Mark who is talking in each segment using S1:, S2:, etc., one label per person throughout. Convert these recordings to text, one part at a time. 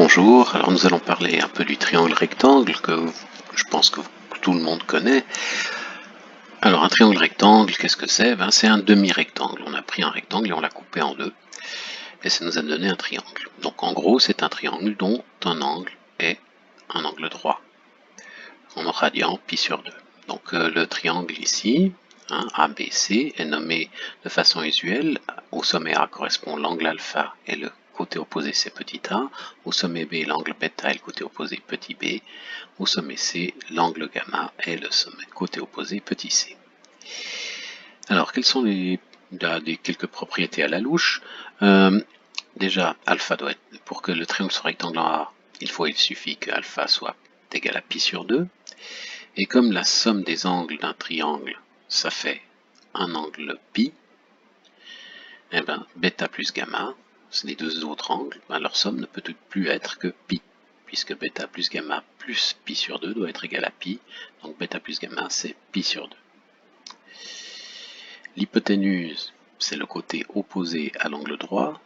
S1: Bonjour, alors nous allons parler un peu du triangle rectangle que je pense que tout le monde connaît. Alors un triangle rectangle, qu'est-ce que c'est? C'est un demi-rectangle. On a pris un rectangle et on l'a coupé en deux et ça nous a donné un triangle. Donc en gros c'est un triangle dont un angle est un angle droit en radian pi sur 2. Donc le triangle ici, ABC, est nommé de façon usuelle. Au sommet A correspond l'angle alpha et le côté opposé c'est petit a. Au sommet B, l'angle bêta et le côté opposé petit b. Au sommet C, l'angle gamma et le côté opposé petit c. Alors quelles sont quelques propriétés à la louche? Déjà, alpha doit être, pour que le triangle soit rectangulaire, il suffit que alpha soit égal à pi sur 2. Et comme la somme des angles d'un triangle, ça fait un angle pi, et bien bêta plus gamma, c'est les deux autres angles, leur somme ne peut plus être que pi, puisque bêta plus gamma plus pi sur 2 doit être égal à pi, donc bêta plus gamma c'est pi sur 2. L'hypoténuse, c'est le côté opposé à l'angle droit,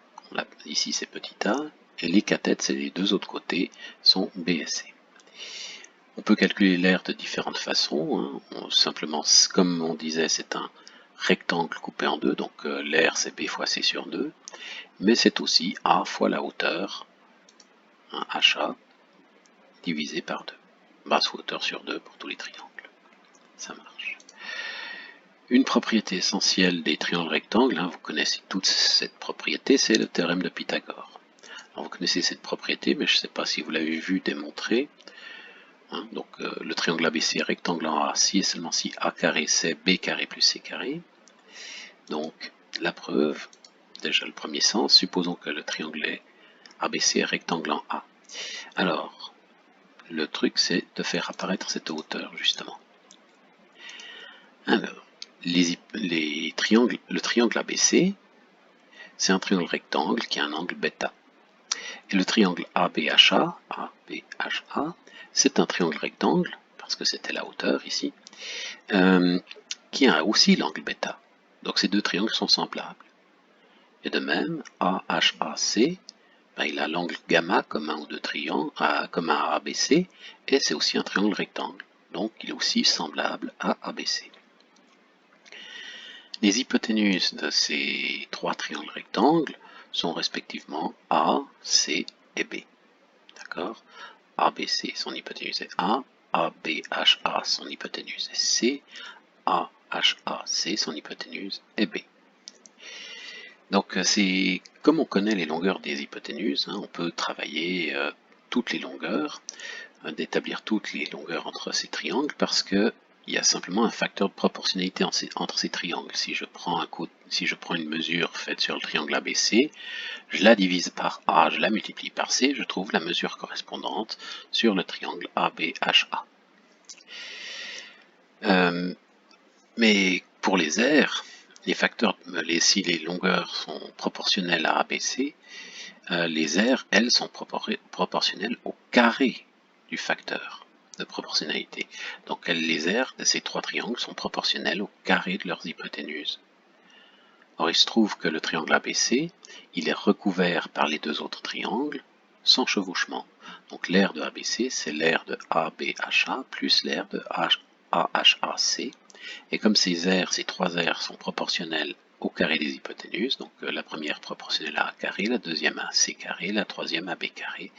S1: ici c'est petit a, et les cathètes, c'est les deux autres côtés, sont b et c. On peut calculer l'aire de différentes façons, simplement, comme on disait, c'est un rectangle coupé en deux, donc l'aire c'est b fois c sur 2, mais c'est aussi a fois la hauteur, HA, divisé par 2, basse ou hauteur sur 2 pour tous les triangles. Ça marche. Une propriété essentielle des triangles rectangles, vous connaissez toute cette propriété, c'est le théorème de Pythagore. Alors, vous connaissez cette propriété, mais je ne sais pas si vous l'avez vu démontrer. Donc le triangle ABC est rectangle en A si et seulement si A carré c'est B carré plus C carré. Donc la preuve, déjà le premier sens, supposons que le triangle ABC est rectangle en A. Alors, le truc c'est de faire apparaître cette hauteur justement. Alors, le triangle ABC, c'est un triangle rectangle qui a un angle bêta. Et le triangle ABHA, c'est un triangle rectangle, parce que c'était la hauteur ici, qui a aussi l'angle bêta. Donc ces deux triangles sont semblables. Et de même, AHAC, il a l'angle gamma comme un ou deux triangles, comme un ABC, et c'est aussi un triangle rectangle. Donc il est aussi semblable à ABC. Les hypoténuses de ces trois triangles rectangles sont respectivement A, C et B. D'accord? ABC, son hypoténuse est A, ABHA, son hypoténuse est C, AHAC, son hypoténuse est B. Donc c'est comme on connaît les longueurs des hypoténuses, on peut travailler toutes les longueurs, d'établir toutes les longueurs entre ces triangles parce que il y a simplement un facteur de proportionnalité entre ces triangles. Si je prends une mesure faite sur le triangle ABC, je la divise par A, je la multiplie par C, je trouve la mesure correspondante sur le triangle ABHA. Mais pour les aires, si les longueurs sont proportionnelles à ABC, les aires, elles, sont proportionnelles au carré du facteur de proportionnalité. Donc les aires de ces trois triangles sont proportionnelles au carré de leurs hypoténuses. Or il se trouve que le triangle ABC, il est recouvert par les deux autres triangles sans chevauchement. Donc l'aire de ABC, c'est l'aire de ABHA plus l'aire de AHAC. Et comme ces trois aires sont proportionnelles au carré des hypoténuses, donc la première proportionnelle à A carré, la deuxième à C carré, la troisième à B carré,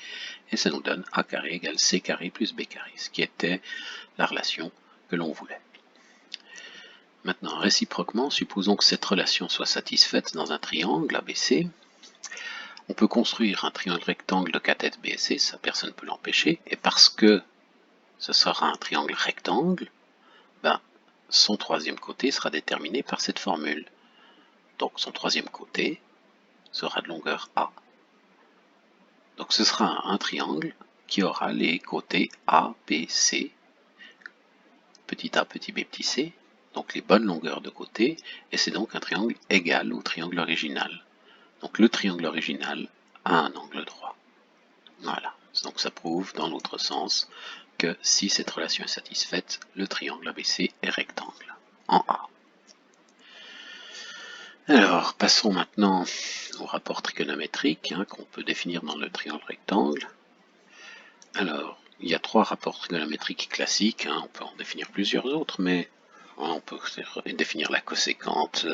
S1: et ça nous donne A carré égale C carré plus B carré, ce qui était la relation que l'on voulait. Maintenant, réciproquement, supposons que cette relation soit satisfaite dans un triangle ABC. On peut construire un triangle rectangle de cathète B et C, ça personne ne peut l'empêcher, et parce que ce sera un triangle rectangle, son troisième côté sera déterminé par cette formule. Donc son troisième côté sera de longueur A. Donc ce sera un triangle qui aura les côtés A, B, C, petit a, petit b, petit c, donc les bonnes longueurs de côté, et c'est donc un triangle égal au triangle original. Donc le triangle original a un angle droit. Voilà, donc ça prouve dans l'autre sens que si cette relation est satisfaite, le triangle ABC est rectangle en A. Alors, passons maintenant au rapport trigonométrique qu'on peut définir dans le triangle rectangle. Alors, il y a 3 rapports trigonométriques classiques, hein, on peut en définir plusieurs autres, mais on peut définir la coséquente,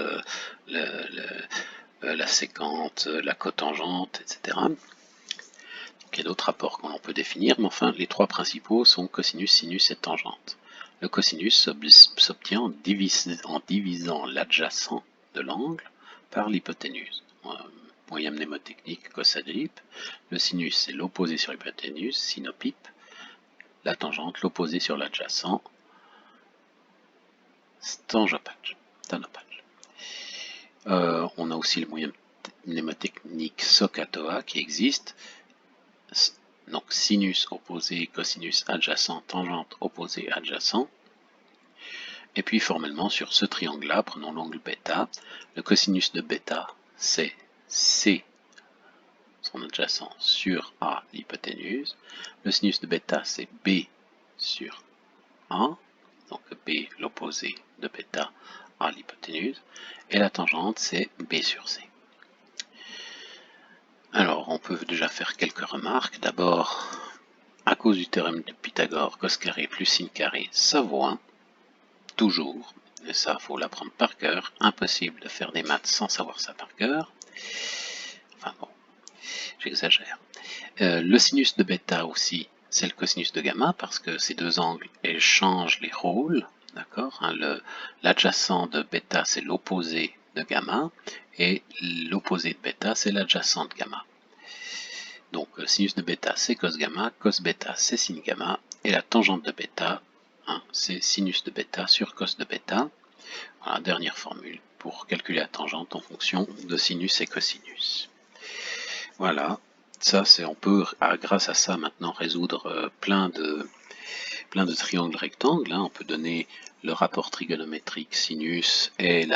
S1: la séquente, la cotangente, etc. Donc, il y a d'autres rapports qu'on peut définir, mais enfin, les 3 principaux sont cosinus, sinus et tangente. Le cosinus s'obtient en divisant l'adjacent de l'angle par l'hypoténuse. Moyen mnémotechnique, cosadrip. Le sinus, c'est l'opposé sur l'hypoténuse, sinopipe. La tangente, l'opposé sur l'adjacent, tangopage. On a aussi le moyen mnémotechnique SOHCAHTOA qui existe. Donc sinus opposé, cosinus adjacent, tangente opposé adjacent. Et puis formellement sur ce triangle-là, prenons l'angle bêta. Le cosinus de bêta, c'est C, son adjacent, sur A, l'hypoténuse. Le sinus de bêta, c'est B sur A. Donc B, l'opposé de bêta, A, l'hypoténuse. Et la tangente, c'est B sur C. Alors, on peut déjà faire quelques remarques. D'abord, à cause du théorème de Pythagore, cos carré plus sin carré, ça vaut 1. Toujours. Et ça, faut l'apprendre par cœur. Impossible de faire des maths sans savoir ça par cœur. Enfin bon, j'exagère. Le sinus de bêta aussi, c'est le cosinus de gamma, parce que ces deux angles échangent les rôles. D'accord, hein, l'adjacent de bêta, c'est l'opposé de gamma, et l'opposé de bêta, c'est l'adjacent de gamma. Donc, sinus de bêta, c'est cos gamma, cos bêta, c'est sin gamma, et la tangente de bêta, hein, c'est sinus de bêta sur cos de bêta. Voilà, dernière formule pour calculer la tangente en fonction de sinus et cosinus. Voilà, ça c'est, on peut grâce à ça maintenant résoudre plein de triangles rectangles, hein. On peut donner le rapport trigonométrique sinus et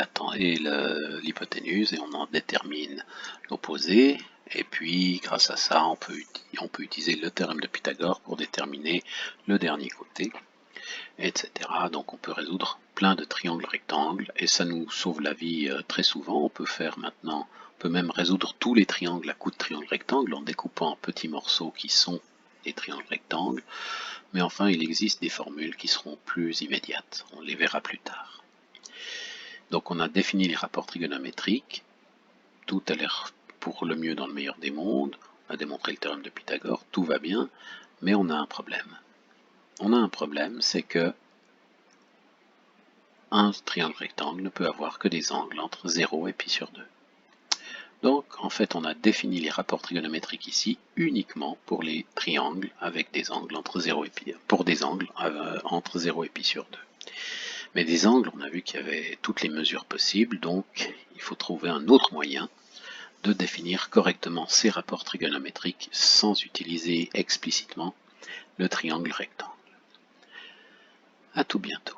S1: l'hypoténuse et on en détermine l'opposé. Et puis grâce à ça on peut utiliser le théorème de Pythagore pour déterminer le dernier côté, etc. Donc on peut résoudre plein de triangles rectangles et ça nous sauve la vie très souvent. On peut même résoudre tous les triangles à coups de triangle rectangle en découpant en petits morceaux qui sont des triangles rectangles. Mais enfin, il existe des formules qui seront plus immédiates. On les verra plus tard. Donc on a défini les rapports trigonométriques. Tout a l'air pour le mieux dans le meilleur des mondes. On a démontré le théorème de Pythagore. Tout va bien. Mais on a un problème. On a un problème, c'est que un triangle rectangle ne peut avoir que des angles entre 0 et pi sur 2. Donc, en fait, on a défini les rapports trigonométriques ici uniquement pour les triangles avec des angles entre 0 et pi, pour des angles entre 0 et pi sur 2. Mais des angles, on a vu qu'il y avait toutes les mesures possibles, donc il faut trouver un autre moyen de définir correctement ces rapports trigonométriques sans utiliser explicitement le triangle rectangle. À tout bientôt.